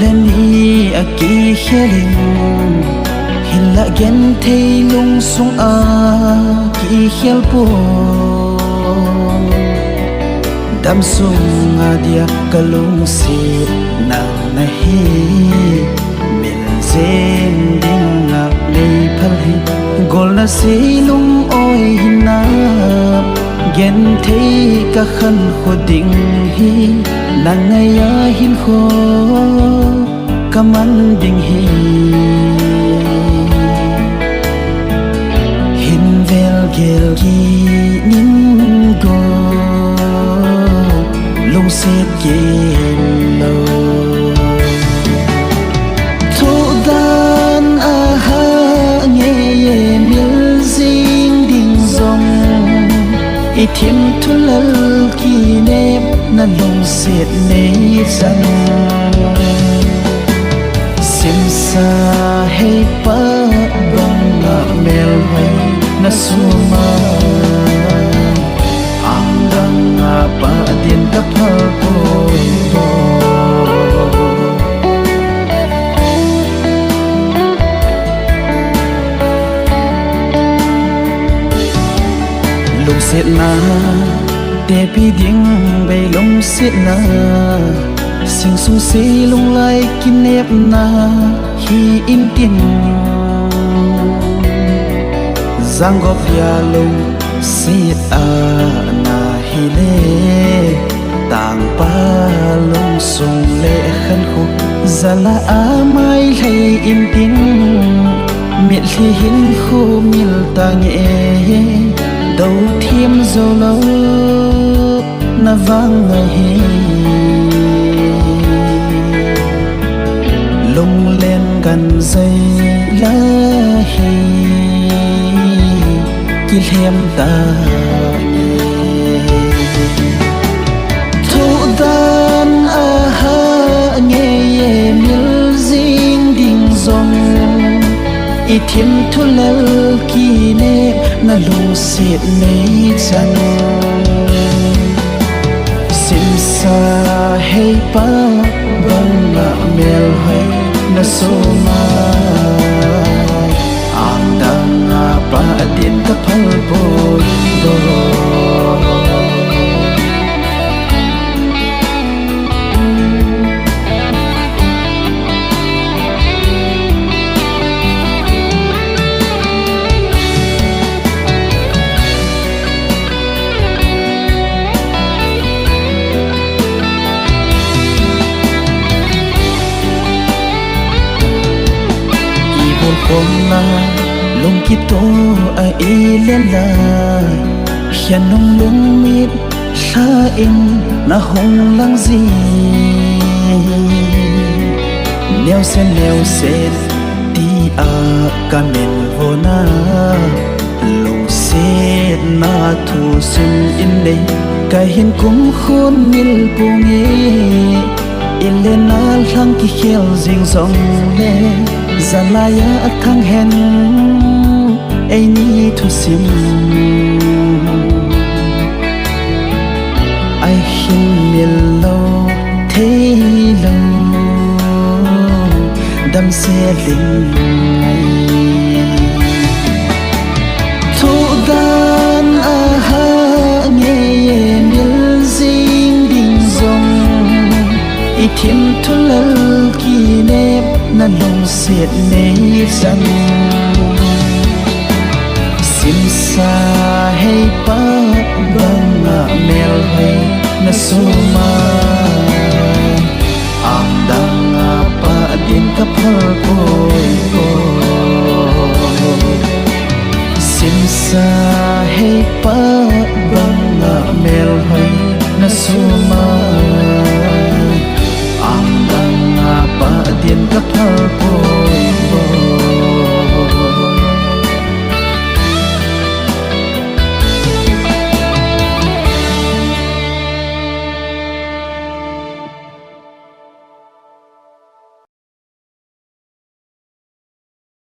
lên đi a kỳ kheling hin la gen thei lung sung a kỳ khel po đam sung a dia kalung si nang na hi min zen ding ngak lei phal hi gol na si lung oi hin na gen thei ka khan kho ding hi nang na ya hin kho kaman ding hi hin vel gel gi nin go lung set gen lo thu dan a ha nghe ye mil zing ding zong i thiêm thu lal ki nep na lung set nei zang sim sa hey pa bang na mel hai na suma ang dang nga pa din ka phal po lung set na te pi ding bay lung set na sing sung si lung lai kin nep na hi in tin giang gop ya lung set a na hi le tang pa lung sung le khan khu zala a mai lei in tin miệt li hin khu mil ta nghe đâu thiêm dâu lâu na vang ngày hi lung lên gần dây lá hi ki hem ta thu dan a ha nghe ye mil zing ding zong i thiêm thu lal ki ne na lung set nei chan sim sa hey pa bang na mel hai na so ma ang dang nga pa din ka phal po do hôm na lung ki to a i len la hian nong lung mit sa in na hong lang zi neo sen ti a ka men vo na lung set na thu sun in nei ka hin kum khôn mil pu nge ilena lang ki khel jing song le zalaya athang hen ai ni thu sim ai hin mil lo thei lo dam se ling thu dan a ha nghe ye mil zing ding zong i thiêm thu lal ki nep na lung set nei chan sim sa hey pa bang na mel hai na suma ang dang nga pa din ka phal po sim sa hey pa bang na mel hai na suma ang dang nga pa din ka phal po